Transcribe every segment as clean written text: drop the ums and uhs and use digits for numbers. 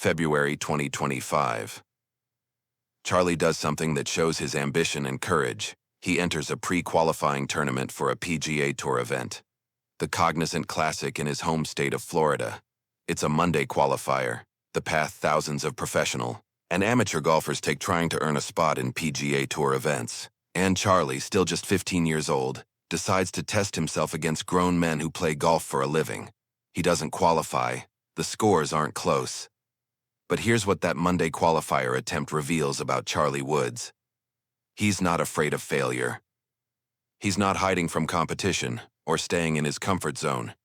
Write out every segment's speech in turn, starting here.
February 2025. Charlie does something that shows his ambition and courage. He enters a pre-qualifying tournament for a PGA Tour event, the Cognizant Classic in his home state of Florida. It's a Monday qualifier, the path thousands of professional and amateur golfers take trying to earn a spot in PGA Tour events. And Charlie, still just 15 years old, decides to test himself against grown men who play golf for a living. He doesn't qualify. The scores aren't close. But here's what that Monday qualifier attempt reveals about Charlie Woods. He's not afraid of failure. He's not hiding from competition or staying in his comfort zone.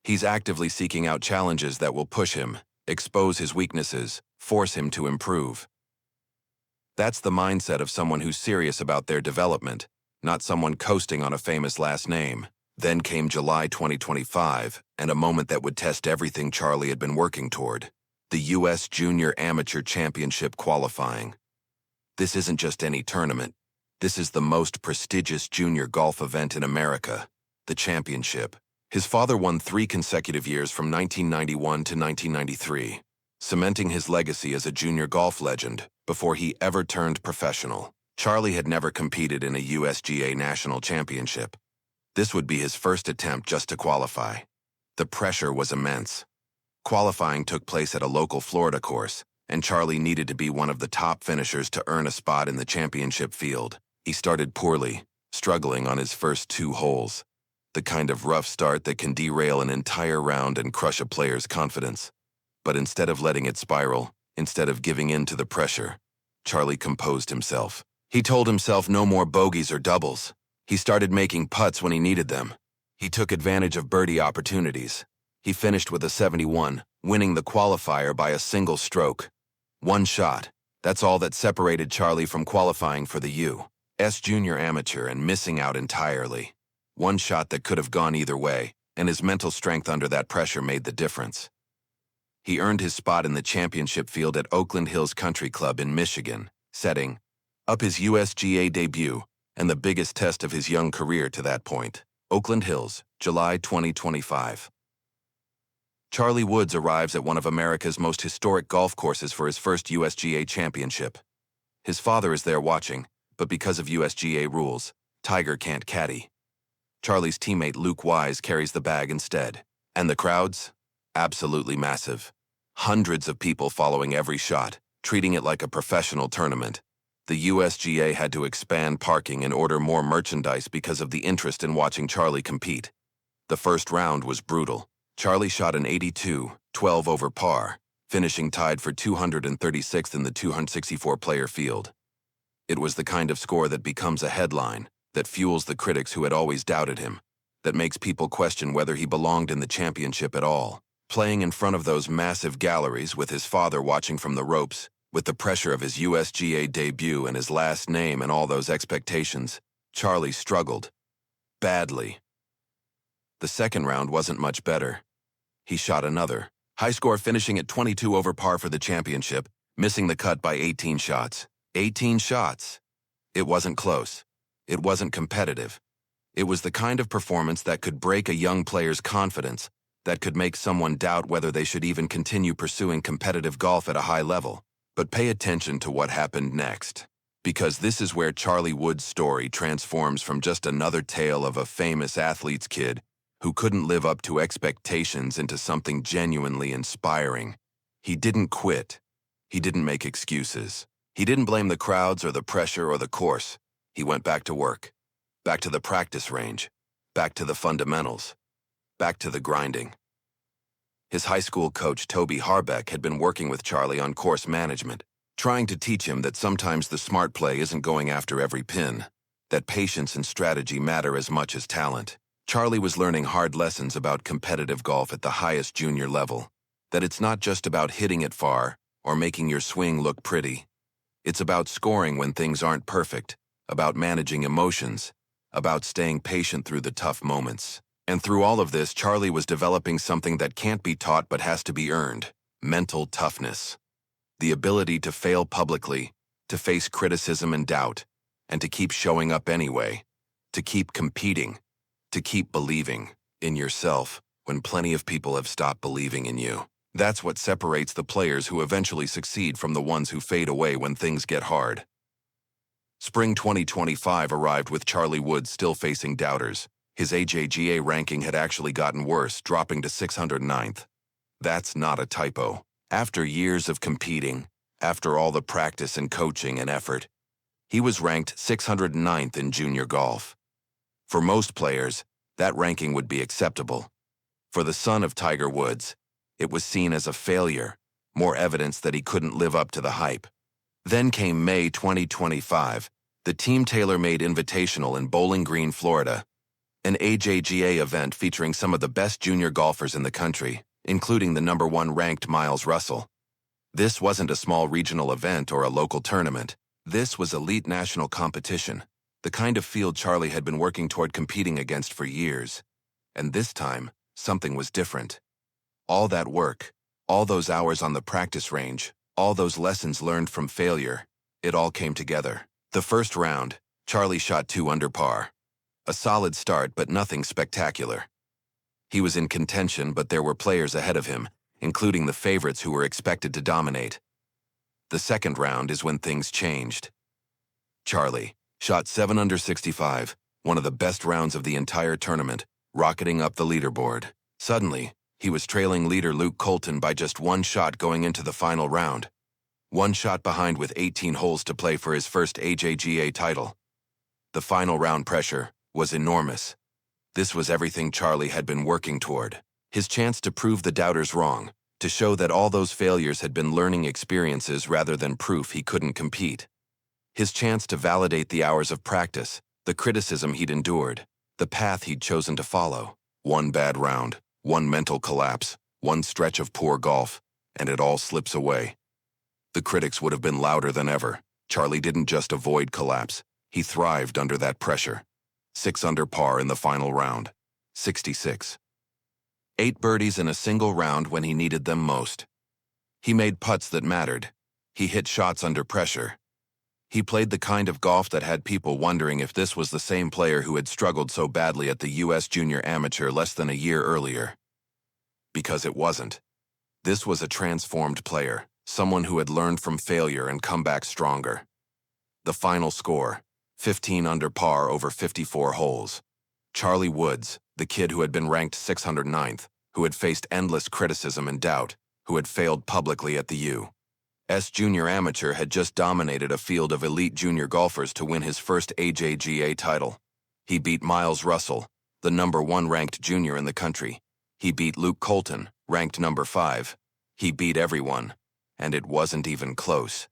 He's actively seeking out challenges that will push him, expose his weaknesses, force him to improve. That's the mindset of someone who's serious about their development, not someone coasting on a famous last name. Then came July 2025, and a moment that would test everything Charlie had been working toward: the U.S. Junior Amateur Championship qualifying. This isn't just any tournament. This is the most prestigious junior golf event in America, the championship. His father won 3 consecutive years from 1991 to 1993, cementing his legacy as a junior golf legend before he ever turned professional. Charlie had never competed in a USGA national championship. This would be his first attempt just to qualify. The pressure was immense. Qualifying took place at a local Florida course, and Charlie needed to be one of the top finishers to earn a spot in the championship field. He started poorly, struggling on his first 2 holes. The kind of rough start that can derail an entire round and crush a player's confidence. But instead of letting it spiral, instead of giving in to the pressure, Charlie composed himself. He told himself no more bogeys or doubles. He started making putts when he needed them. He took advantage of birdie opportunities. He finished with a 71, winning the qualifier by a single stroke. One shot. That's all that separated Charlie from qualifying for the U.S. Junior Amateur and missing out entirely. One shot that could have gone either way, and his mental strength under that pressure made the difference. He earned his spot in the championship field at Oakland Hills Country Club in Michigan, setting up his USGA debut and the biggest test of his young career to that point. Oakland Hills, July 2025. Charlie Woods arrives at one of America's most historic golf courses for his first USGA championship. His father is there watching, but because of USGA rules, Tiger can't caddy. Charlie's teammate Luke Wise carries the bag instead. And the crowds? Absolutely massive. Hundreds of people following every shot, treating it like a professional tournament. The USGA had to expand parking and order more merchandise because of the interest in watching Charlie compete. The first round was brutal. Charlie shot an 82, 12 over par, finishing tied for 236th in the 264-player field. It was the kind of score that becomes a headline, that fuels the critics who had always doubted him, that makes people question whether he belonged in the championship at all. Playing in front of those massive galleries with his father watching from the ropes, with the pressure of his USGA debut and his last name and all those expectations, Charlie struggled. Badly. The second round wasn't much better. He shot another high score, finishing at 22 over par for the championship, missing the cut by 18 shots. 18 shots. It wasn't close. It wasn't competitive. It was the kind of performance that could break a young player's confidence, that could make someone doubt whether they should even continue pursuing competitive golf at a high level. But pay attention to what happened next, because this is where Charlie Woods' story transforms from just another tale of a famous athlete's kid who couldn't live up to expectations into something genuinely inspiring. He didn't quit. He didn't make excuses. He didn't blame the crowds or the pressure or the course. He went back to work, back to the practice range, back to the fundamentals, back to the grinding. His high school coach, Toby Harbeck, had been working with Charlie on course management, trying to teach him that sometimes the smart play isn't going after every pin, that patience and strategy matter as much as talent. Charlie was learning hard lessons about competitive golf at the highest junior level, that it's not just about hitting it far or making your swing look pretty. It's about scoring when things aren't perfect, about managing emotions, about staying patient through the tough moments. And through all of this, Charlie was developing something that can't be taught but has to be earned: mental toughness. The ability to fail publicly, to face criticism and doubt, and to keep showing up anyway, to keep competing, to keep believing in yourself when plenty of people have stopped believing in you. That's what separates the players who eventually succeed from the ones who fade away when things get hard. Spring 2025 arrived with Charlie Woods still facing doubters. His AJGA ranking had actually gotten worse, dropping to 609th. That's not a typo. After years of competing, after all the practice and coaching and effort, he was ranked 609th in junior golf. For most players, that ranking would be acceptable. For the son of Tiger Woods, it was seen as a failure, more evidence that he couldn't live up to the hype. Then came May 2025, the Team TaylorMade Invitational in Bowling Green, Florida, an AJGA event featuring some of the best junior golfers in the country, including the #1 ranked Miles Russell. This wasn't a small regional event or a local tournament. This was elite national competition, the kind of field Charlie had been working toward competing against for years. And this time, something was different. All that work, all those hours on the practice range, all those lessons learned from failure, it all came together. The first round, Charlie shot 2 under par. A solid start, but nothing spectacular. He was in contention, but there were players ahead of him, including the favorites who were expected to dominate. The second round is when things changed. Charlie shot 7 under 65, one of the best rounds of the entire tournament, rocketing up the leaderboard. Suddenly, he was trailing leader Luke Colton by just 1 shot going into the final round. 1 shot behind with 18 holes to play for his first AJGA title. The final round pressure was enormous. This was everything Charlie had been working toward. His chance to prove the doubters wrong, to show that all those failures had been learning experiences rather than proof he couldn't compete. His chance to validate the hours of practice, the criticism he'd endured, the path he'd chosen to follow. 1 bad round, 1 mental collapse, 1 stretch of poor golf, and it all slips away. The critics would have been louder than ever. Charlie didn't just avoid collapse, he thrived under that pressure. 6 under par in the final round. 66. 8 birdies in a single round when he needed them most. He made putts that mattered. He hit shots under pressure. He played the kind of golf that had people wondering if this was the same player who had struggled so badly at the U.S. Junior Amateur less than a year earlier. Because it wasn't. This was a transformed player, someone who had learned from failure and come back stronger. The final score, 15 under par over 54 holes. Charlie Woods, the kid who had been ranked 609th, who had faced endless criticism and doubt, who had failed publicly at the U.S. Junior Amateur, had just dominated a field of elite junior golfers to win his first AJGA title. He beat Miles Russell, the #1 ranked junior in the country. He beat Luke Colton, ranked #5. He beat everyone, and it wasn't even close.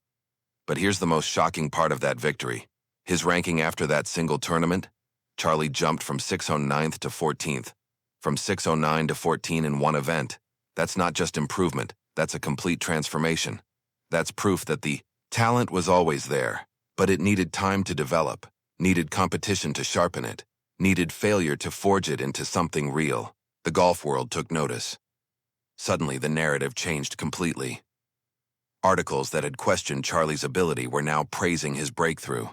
But here's the most shocking part of that victory. His ranking after that single tournament, Charlie jumped from 609th to 14th. From 609 to 14 in one event. That's not just improvement, that's a complete transformation. That's proof that the talent was always there, but it needed time to develop, needed competition to sharpen it, needed failure to forge it into something real. The golf world took notice. Suddenly, the narrative changed completely. Articles that had questioned Charlie's ability were now praising his breakthrough.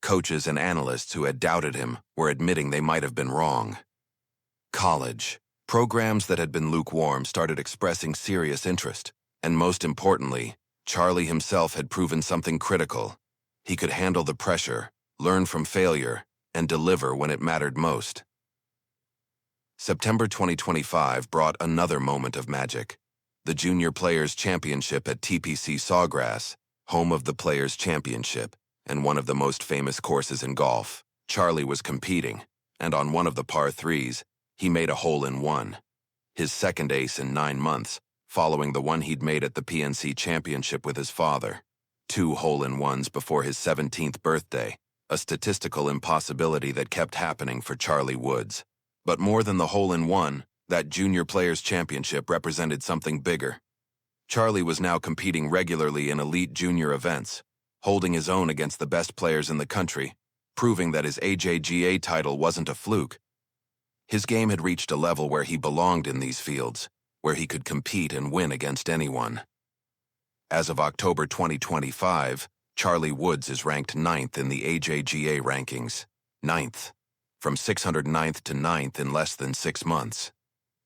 Coaches and analysts who had doubted him were admitting they might have been wrong. College programs that had been lukewarm started expressing serious interest, and most importantly, Charlie himself had proven something critical. He could handle the pressure, learn from failure, and deliver when it mattered most. September 2025 brought another moment of magic. The Junior Players Championship at TPC Sawgrass, home of the Players Championship, and one of the most famous courses in golf. Charlie was competing, and on one of the par 3s, he made a hole-in-one. His second ace in 9 months, following the one he'd made at the PNC Championship with his father. 2 hole-in-ones before his 17th birthday, a statistical impossibility that kept happening for Charlie Woods. But more than the hole-in-one, that Junior Players Championship represented something bigger. Charlie was now competing regularly in elite junior events, holding his own against the best players in the country, proving that his AJGA title wasn't a fluke. His game had reached a level where he belonged in these fields, where he could compete and win against anyone. As of October 2025, Charlie Woods is ranked 9th in the AJGA rankings. 9th. From 609th to 9th in less than 6 months.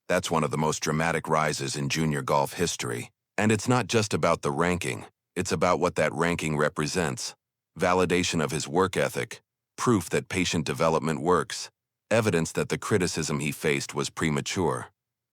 That's one of the most dramatic rises in junior golf history. And it's not just about the ranking, it's about what that ranking represents. Validation of his work ethic, proof that patient development works, evidence that the criticism he faced was premature.